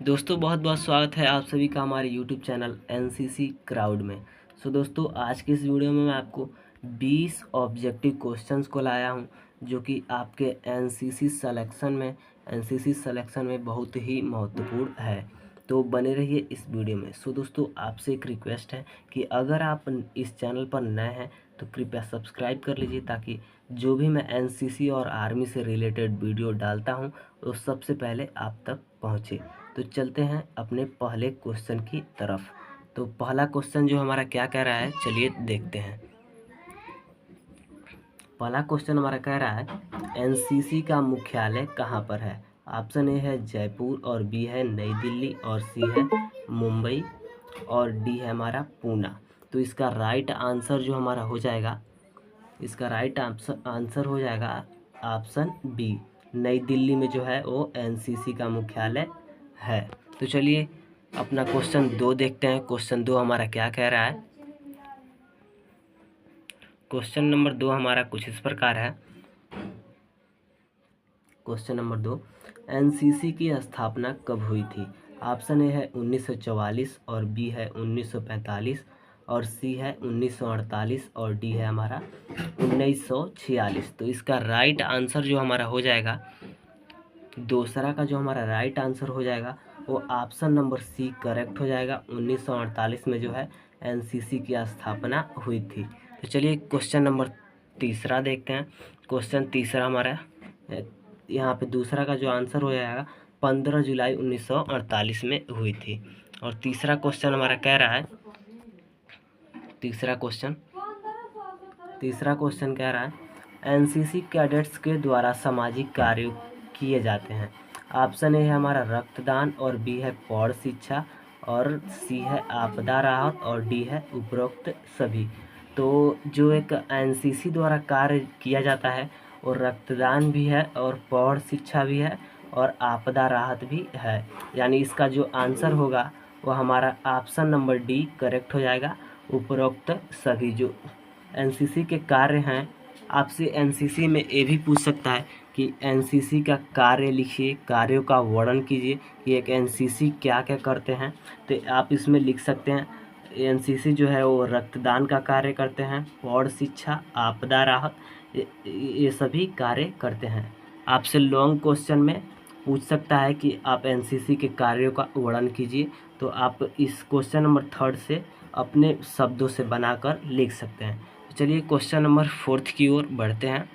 दोस्तों बहुत बहुत स्वागत है आप सभी का हमारे YouTube चैनल एनसीसी क्राउड में। दोस्तों आज के इस वीडियो में मैं आपको 20 ऑब्जेक्टिव क्वेश्चंस को लाया हूं जो कि आपके एनसीसी सिलेक्शन में बहुत ही महत्वपूर्ण है। तो बने रहिए इस वीडियो में। दोस्तों आपसे एक रिक्वेस्ट है कि अगर आप इस चैनल पर नए हैं तो कृपया सब्सक्राइब कर लीजिए ताकि जो भी मैं एनसीसी और आर्मी से रिलेटेड वीडियो डालता हूं वो सबसे पहले आप तक पहुंचे। तो चलते हैं अपने पहले क्वेश्चन की तरफ। तो पहला क्वेश्चन जो हमारा क्या कह रहा है, चलिए देखते हैं। पहला क्वेश्चन हमारा कह रहा है एनसीसी का मुख्यालय कहाँ पर है। ऑप्शन ए है जयपुर, और बी है नई दिल्ली, और सी है मुंबई, और डी है हमारा पूना। तो इसका राइट आंसर जो हमारा हो जाएगा, इसका राइट आंसर हो जाएगा ऑप्शन बी, नई दिल्ली में जो है वो एनसीसी का मुख्यालय है। तो चलिए अपना क्वेश्चन 2 देखते हैं। क्वेश्चन 2 हमारा क्या कह रहा है। क्वेश्चन नंबर 2 हमारा कुछ इस प्रकार है। क्वेश्चन नंबर 2, एनसीसी की स्थापना कब हुई थी। ऑप्शन ए है 1944, और बी है 1945, और सी है 1948, और डी है हमारा 1946। तो इसका राइट आंसर जो हमारा हो जाएगा, दूसरा का जो हमारा राइट आंसर हो जाएगा वो ऑप्शन नंबर सी करेक्ट हो जाएगा। 1948 में जो है एनसीसी की स्थापना हुई थी। तो चलिए क्वेश्चन नंबर तीसरा देखते हैं। क्वेश्चन तीसरा हमारा यहाँ पे दूसरा का जो आंसर हो जाएगा 15 जुलाई 1948 में हुई थी। और तीसरा क्वेश्चन हमारा कह रहा है, तीसरा क्वेश्चन कह रहा है एनसीसी कैडेट्स के द्वारा सामाजिक कार्य किए जाते हैं। ऑप्शन ए है हमारा रक्तदान, और बी है पौध शिक्षा, और सी है आपदा राहत, और डी है उपरोक्त सभी। तो जो एक एनसीसी द्वारा कार्य किया जाता है वो रक्तदान भी है, और पौध शिक्षा भी है, और आपदा राहत भी है। यानी इसका जो आंसर होगा वो हमारा ऑप्शन नंबर डी करेक्ट हो जाएगा, उपरोक्त सभी। जो एनसीसी के कार्य हैं, आपसे एनसीसी में ये भी पूछ सकता है कि एनसीसी का कार्य लिखिए, कार्यों का वर्णन कीजिए कि एक एनसीसी क्या क्या करते हैं। तो आप इसमें लिख सकते हैं एनसीसी जो है वो रक्तदान का कार्य करते हैं, पौध शिक्षा, आपदा राहत, ये सभी कार्य करते हैं। आपसे लॉन्ग क्वेश्चन में पूछ सकता है कि आप एनसीसी के कार्यों का वर्णन कीजिए। तो आप इस क्वेश्चन नंबर 3 से अपने शब्दों से बनाकर लिख सकते हैं। तो चलिए क्वेश्चन नंबर 4 की ओर बढ़ते हैं।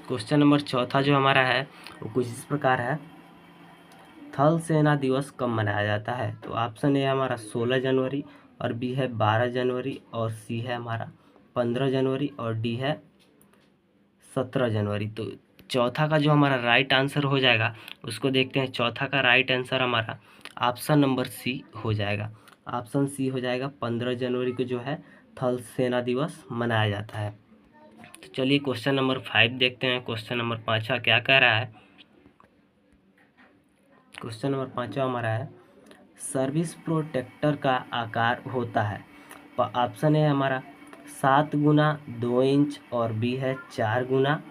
क्वेश्चन नंबर 4 जो हमारा है वो कुछ इस प्रकार है। थल सेना दिवस कब मनाया जाता है। तो ऑप्शन ए हमारा 16 जनवरी, और बी है 12 जनवरी, और सी है हमारा 15 जनवरी, और डी है 17 जनवरी। तो चौथा का जो हमारा राइट आंसर हो जाएगा उसको देखते हैं। चौथा का राइट आंसर हमारा ऑप्शन नंबर सी हो जाएगा। ऑप्शन सी हो जाएगा, 15 जनवरी को जो है थल सेना दिवस मनाया जाता है। तो चलिए क्वेश्चन नंबर 5 देखते हैं। क्वेश्चन नंबर 5 क्या कह रहा है। क्वेश्चन नंबर 5 हमारा है सर्विस प्रोटेक्टर का आकार होता है। ऑप्शन है हमारा 7 गुना 2 इंच, और बी है 4 गुना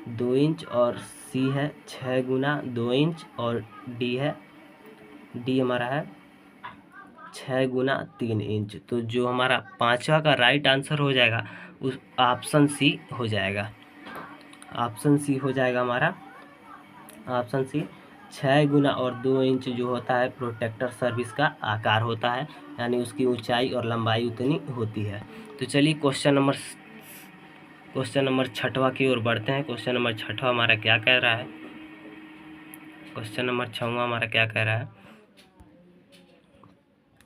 2 इंच, और सी है 6 गुना 2 इंच, और डी हमारा है 6 गुना 3 इंच। तो जो हमारा 5वां का राइट आंसर हो जाएगा उस ऑप्शन सी हो जाएगा। ऑप्शन सी हो जाएगा हमारा, ऑप्शन सी 6 गुना और 2 इंच जो होता है प्रोटेक्टर सर्विस का आकार होता है, यानी उसकी ऊंचाई और लंबाई उतनी होती है। तो चलिए क्वेश्चन नंबर 6वां की ओर बढ़ते हैं। क्वेश्चन नंबर 6वां हमारा क्या कह रहा है। क्वेश्चन नंबर 6वां हमारा क्या कह रहा है।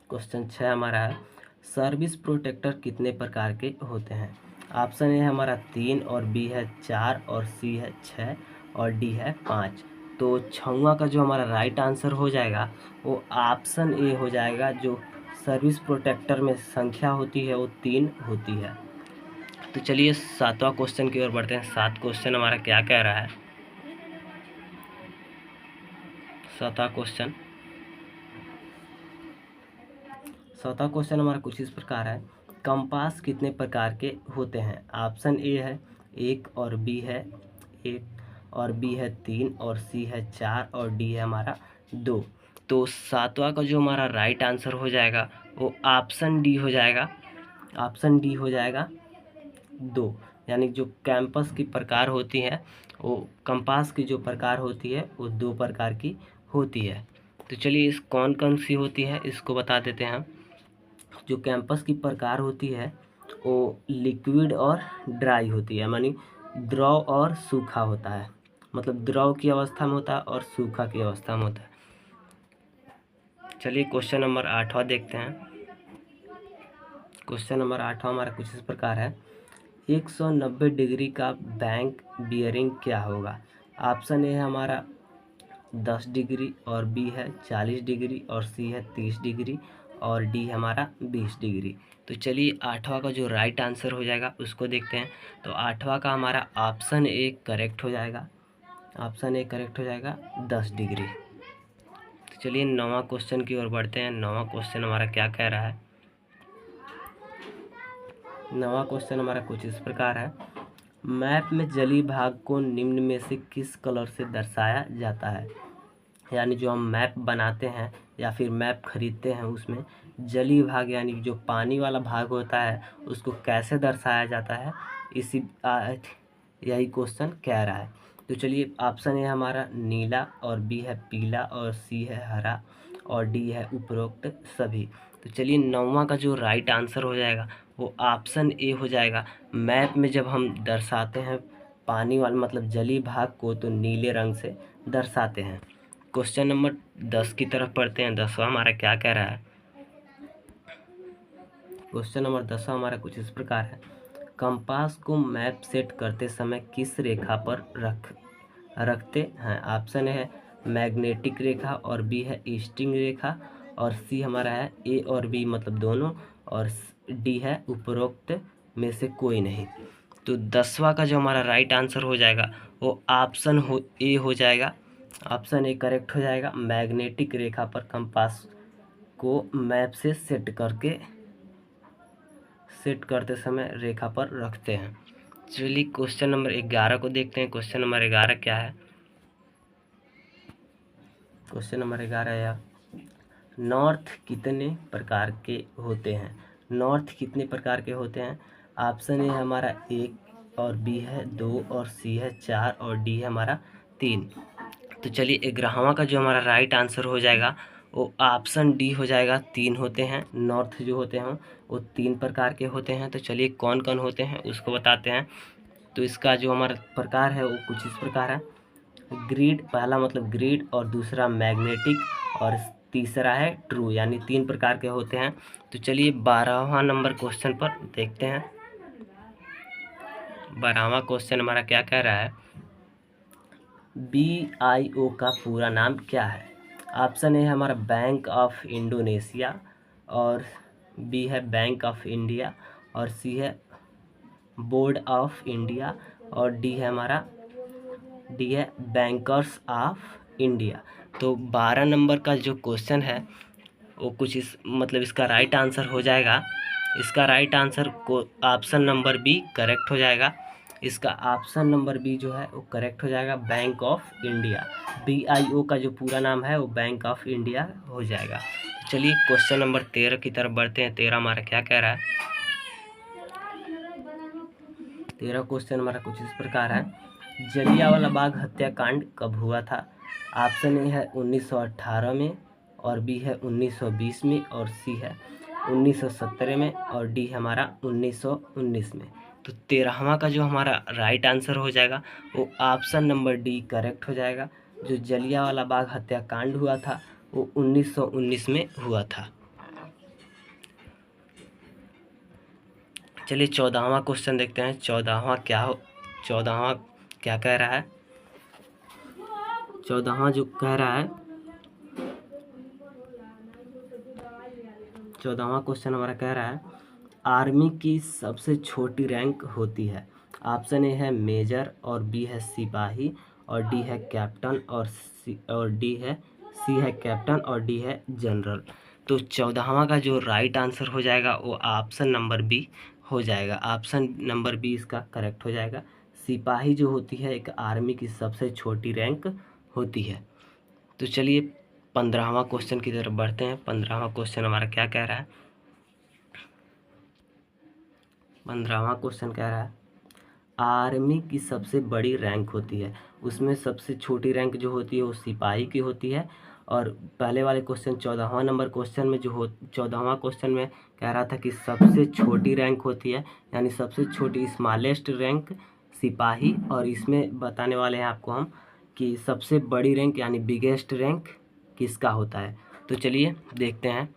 क्वेश्चन 6 हमारा है सर्विस प्रोटेक्टर कितने प्रकार के होते हैं। ऑप्शन ए हमारा 3, और बी है 4, और सी है 6, और डी है 5। तो 6वां का जो हमारा राइट आंसर हो जाएगा वो ऑप्शन ए हो जाएगा। जो सर्विस प्रोटेक्टर में संख्या होती है वो 3 होती है। तो चलिए 7वां क्वेश्चन की ओर बढ़ते हैं। 7 क्वेश्चन हमारा क्या कह रहा है। 7वां क्वेश्चन हमारा कुछ इस प्रकार है कंपास कितने प्रकार के होते हैं। ऑप्शन ए है 1, और बी है 1, और बी है 3 और सी है 4 और डी है हमारा 2। तो सातवां का जो हमारा राइट आंसर हो जाएगा वो ऑप्शन डी हो जाएगा। ऑप्शन डी हो जाएगा 2। यानी जो कैंपस की प्रकार होती है, वो कंपास की जो प्रकार होती है वो 2 प्रकार की होती है। तो चलिए इस कौन कौन सी होती है इसको बता देते हैं। जो कैंपस की प्रकार होती है वो लिक्विड और ड्राई होती है, मानी द्रव और सूखा होता है। मतलब द्रव की अवस्था में होता है और सूखा की अवस्था में होता है। चलिए क्वेश्चन नंबर 8वां देखते हैं। क्वेश्चन नंबर 8वां हमारा कुछ इस प्रकार है। 190 डिग्री का बैंक बियरिंग क्या होगा? ऑप्शन ए है हमारा 10 डिग्री और बी है 40 डिग्री और सी है 30 डिग्री और डी हमारा 20 डिग्री। तो चलिए 8वां का जो राइट आंसर हो जाएगा उसको देखते हैं। तो 8वां का हमारा ऑप्शन ए करेक्ट हो जाएगा। ऑप्शन ए करेक्ट हो जाएगा 10 डिग्री। तो चलिए 9वां क्वेश्चन की ओर बढ़ते हैं। 9वां क्वेश्चन हमारा क्या कह रहा है? 9वां क्वेश्चन हमारा कुछ इस प्रकार है। मैप में जली भाग को निम्न में से किस कलर से दर्शाया जाता है? यानी जो हम मैप बनाते हैं या फिर मैप खरीदते हैं उसमें जली भाग यानी जो पानी वाला भाग होता है उसको कैसे दर्शाया जाता है, इसी यही क्वेश्चन कह रहा है। तो चलिए ऑप्शन ए हमारा नीला और बी है पीला और सी है हरा और डी है उपरोक्त सभी। तो चलिए 9वां का जो राइट आंसर हो जाएगा वो ऑप्शन ए हो जाएगा। मैप में जब हम दर्शाते हैं पानी वाला मतलब जली भाग को तो नीले रंग से दर्शाते हैं। क्वेश्चन नंबर 10 की तरफ पढ़ते हैं। 10वां हमारा क्या कह रहा है? क्वेश्चन नंबर 10वां हमारा कुछ इस प्रकार है। कंपास को मैप सेट करते समय किस रेखा पर रखते हैं? ऑप्शन है मैग्नेटिक रेखा और बी है ईस्टिंग रेखा और सी हमारा है ए और बी मतलब दोनों और डी है उपरोक्त में से कोई नहीं। तो 10वां का जो हमारा राइट आंसर हो जाएगा वो ऑप्शन ए हो जाएगा। ऑप्शन ए करेक्ट हो जाएगा। मैग्नेटिक रेखा पर कंपास को मैप से सेट करते समय रेखा पर रखते हैं। चलिए क्वेश्चन नंबर 11 को देखते हैं। क्वेश्चन नंबर 11 क्या है? क्वेश्चन नंबर 11 है नॉर्थ कितने प्रकार के होते हैं? नॉर्थ कितने प्रकार के होते हैं? ऑप्शन ए हमारा 1 और बी है 2 और सी है 4 और डी है हमारा 3। तो चलिए 11वां का जो हमारा राइट आंसर हो जाएगा वो ऑप्शन डी हो जाएगा। 3 होते हैं। नॉर्थ जो होते हैं वो 3 प्रकार के होते हैं। तो चलिए कौन कौन होते हैं उसको बताते हैं। तो इसका जो हमारा प्रकार है वो कुछ इस प्रकार है। ग्रिड, पहला मतलब ग्रिड और दूसरा मैग्नेटिक और तीसरा है ट्रू, यानी 3 प्रकार के होते हैं। तो चलिए 12वां नंबर क्वेश्चन पर देखते हैं। 12वां क्वेश्चन हमारा क्या कह रहा है? BIO का पूरा नाम क्या है? ऑप्शन ए हमारा बैंक ऑफ इंडोनेशिया और बी है बैंक ऑफ इंडिया और सी है बोर्ड ऑफ इंडिया और डी है बैंकर्स ऑफ इंडिया। तो 12 नंबर का जो क्वेश्चन है वो कुछ इस मतलब इसका राइट आंसर हो जाएगा। इसका राइट आंसर को ऑप्शन नंबर बी करेक्ट हो जाएगा। इसका ऑप्शन नंबर बी जो है वो करेक्ट हो जाएगा, बैंक ऑफ इंडिया। BIO का जो पूरा नाम है वो बैंक ऑफ इंडिया हो जाएगा। चलिए क्वेश्चन नंबर 13 की तरफ बढ़ते हैं। 13 हमारा क्या कह रहा है? 13 क्वेश्चन हमारा कुछ इस प्रकार है। जलियांवाला बाग हत्याकांड कब हुआ था? ऑप्शन ए है 1918 में और बी है 1920 में और सी है 1917 में और डी हमारा 1919 में। तो 13वां का जो हमारा राइट आंसर हो जाएगा वो ऑप्शन नंबर डी करेक्ट हो जाएगा। जो जलियांवाला बाग हत्याकांड हुआ था वो 1919 में हुआ था। चलिए 14वां क्वेश्चन देखते हैं। 14वां क्या कह रहा है? 14वां जो कह रहा है 14वां क्वेश्चन हमारा कह रहा है आर्मी की सबसे छोटी रैंक होती है। ऑप्शन ए है मेजर और बी है सिपाही और डी है कैप्टन और सी है कैप्टन और डी है जनरल। तो 14वां का जो राइट आंसर हो जाएगा वो ऑप्शन नंबर बी हो जाएगा। ऑप्शन नंबर बी इसका करेक्ट हो जाएगा। सिपाही जो होती है एक आर्मी की सबसे छोटी रैंक होती है। तो चलिए 15वां क्वेश्चन की तरफ बढ़ते हैं। 15वां क्वेश्चन हमारा क्या कह रहा है? 15वां क्वेश्चन कह रहा है आर्मी की सबसे बड़ी रैंक होती है, उसमें सबसे छोटी रैंक जो होती है वो सिपाही की होती है। और पहले वाले क्वेश्चन 14वां नंबर क्वेश्चन में 14वां क्वेश्चन में कह रहा था कि सबसे छोटी रैंक होती है, यानी सबसे छोटी स्मॉलेस्ट रैंक सिपाही। और इसमें बताने वाले हैं आपको हम कि सबसे बड़ी रैंक यानी बिगेस्ट रैंक किसका होता है। तो चलिए देखते हैं।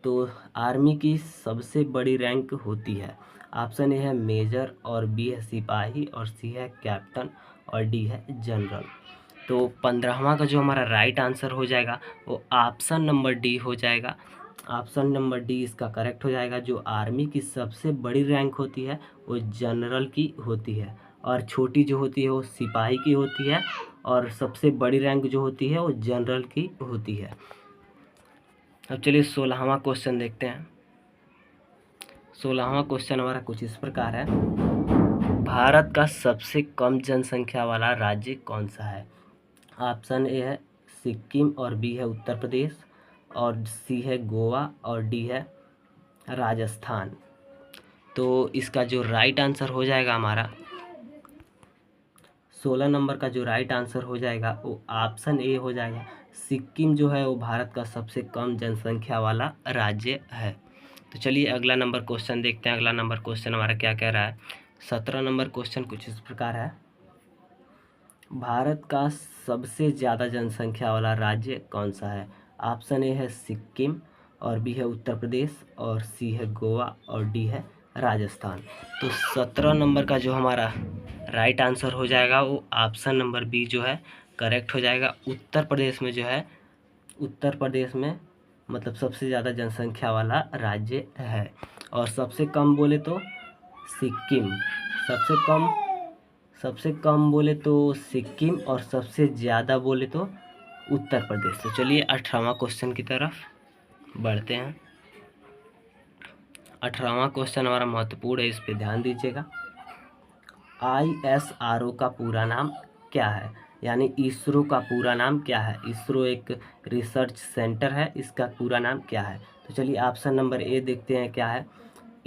तो आर्मी की सबसे बड़ी रैंक होती है, ऑप्शन ए है मेजर, और बी है सिपाही, और सी है कैप्टन, और डी है जनरल। तो 15वां का जो हमारा राइट आंसर हो जाएगा वो ऑप्शन नंबर डी हो जाएगा। ऑप्शन नंबर डी इसका करेक्ट हो जाएगा। जो आर्मी की सबसे बड़ी रैंक होती है वो जनरल की होती है, और छोटी जो होती है वो सिपाही की होती है, और सबसे बड़ी रैंक जो होती है वो जनरल की होती है। अब चलिए 16वां क्वेश्चन देखते हैं। 16वां क्वेश्चन हमारा कुछ इस प्रकार है, भारत का सबसे कम जनसंख्या वाला राज्य कौन सा है? ऑप्शन ए है सिक्किम, और बी है उत्तर प्रदेश, और सी है गोवा, और डी है राजस्थान। तो इसका जो राइट आंसर हो जाएगा हमारा 16 नंबर का जो राइट आंसर हो जाएगा वो ऑप्शन ए हो जाएगा। सिक्किम जो है वो भारत का सबसे कम जनसंख्या वाला राज्य है। तो चलिए अगला नंबर क्वेश्चन देखते हैं। अगला नंबर क्वेश्चन हमारा क्या कह रहा है? 17 नंबर क्वेश्चन कुछ इस प्रकार है, भारत का सबसे ज़्यादा जनसंख्या वाला राज्य कौन सा है? ऑप्शन ए है सिक्किम, और बी है उत्तर प्रदेश, और सी है गोवा, और डी है राजस्थान। तो 17 नंबर का जो हमारा राइट आंसर हो जाएगा वो ऑप्शन नंबर बी जो है करेक्ट हो जाएगा। उत्तर प्रदेश में जो है, उत्तर प्रदेश में मतलब सबसे ज़्यादा जनसंख्या वाला राज्य है। और सबसे कम बोले तो सिक्किम, सबसे कम बोले तो सिक्किम, और सबसे ज़्यादा बोले तो उत्तर प्रदेश। तो चलिए 18वां क्वेश्चन की तरफ बढ़ते हैं। 18वां क्वेश्चन हमारा महत्वपूर्ण है, इस पे ध्यान दीजिएगा। ISRO का पूरा नाम क्या है? यानी इसरो का पूरा नाम क्या है? इसरो एक रिसर्च सेंटर है, इसका पूरा नाम क्या है? तो चलिए ऑप्शन नंबर ए देखते हैं क्या है।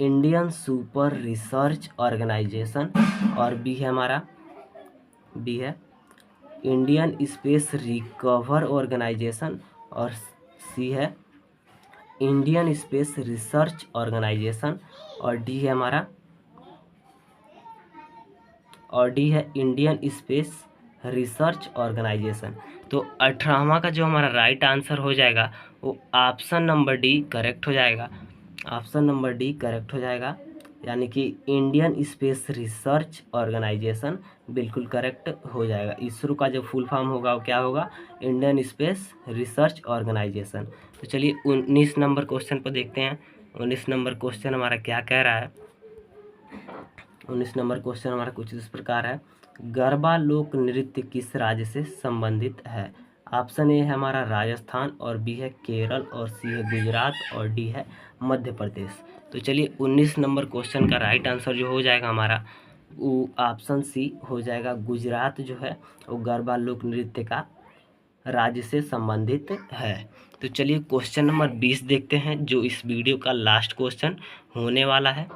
इंडियन सुपर रिसर्च ऑर्गेनाइजेशन, और बी है हमारा, बी है इंडियन स्पेस रिकवर ऑर्गेनाइजेशन, और सी है इंडियन स्पेस रिसर्च ऑर्गेनाइजेशन, और डी है हमारा, और डी है इंडियन स्पेस रिसर्च ऑर्गेनाइजेशन। तो 18वां का जो हमारा राइट आंसर हो जाएगा वो ऑप्शन नंबर डी करेक्ट हो जाएगा। ऑप्शन नंबर डी करेक्ट हो जाएगा, यानी कि इंडियन स्पेस रिसर्च ऑर्गेनाइजेशन बिल्कुल करेक्ट हो जाएगा। इसरो का जो फुल फॉर्म होगा वो क्या होगा? Indian space research organisation. तो चलिए 19 नंबर क्वेश्चन पर देखते हैं। 19 नंबर क्वेश्चन हमारा क्या कह रहा है? 19 नंबर क्वेश्चन हमारा कुछ इस प्रकार है, गरबा लोक नृत्य किस राज्य से संबंधित है? ऑप्शन ए है हमारा राजस्थान, और बी है केरल, और सी है गुजरात, और डी है मध्य प्रदेश। तो चलिए 19 नंबर क्वेश्चन का राइट आंसर जो हो जाएगा हमारा वो ऑप्शन सी हो जाएगा। गुजरात जो है वो गरबा लोक नृत्य का राज्य से संबंधित है। तो चलिए क्वेश्चन नंबर 20 देखते हैं, जो इस वीडियो का लास्ट क्वेश्चन होने वाला है।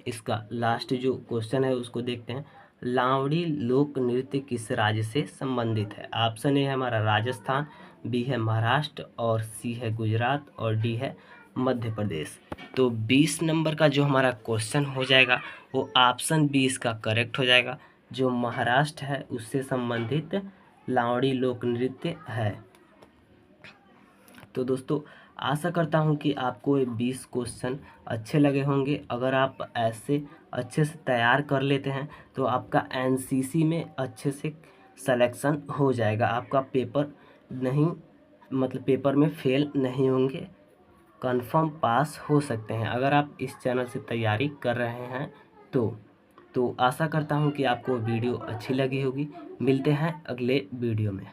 इसका लास्ट जो क्वेश्चन है उसको देखते हैं। लावड़ी लोक नृत्य किस राज्य से संबंधित है? ऑप्शन ए है हमारा राजस्थान, बी है महाराष्ट्र, और सी है गुजरात, और डी है मध्य प्रदेश। तो 20 नंबर का जो हमारा क्वेश्चन हो जाएगा वो ऑप्शन बी इसका करेक्ट हो जाएगा। जो महाराष्ट्र है उससे संबंधित लावड़ी लोक नृत्य है। तो दोस्तों आशा करता हूँ कि आपको ये 20 क्वेश्चन अच्छे लगे होंगे। अगर आप ऐसे अच्छे से तैयार कर लेते हैं तो आपका एनसीसी में अच्छे से सिलेक्शन हो जाएगा। आपका पेपर नहीं, मतलब पेपर में फेल नहीं होंगे, कंफर्म पास हो सकते हैं अगर आप इस चैनल से तैयारी कर रहे हैं तो आशा करता हूँ कि आपको वीडियो अच्छी लगी होगी। मिलते हैं अगले वीडियो में।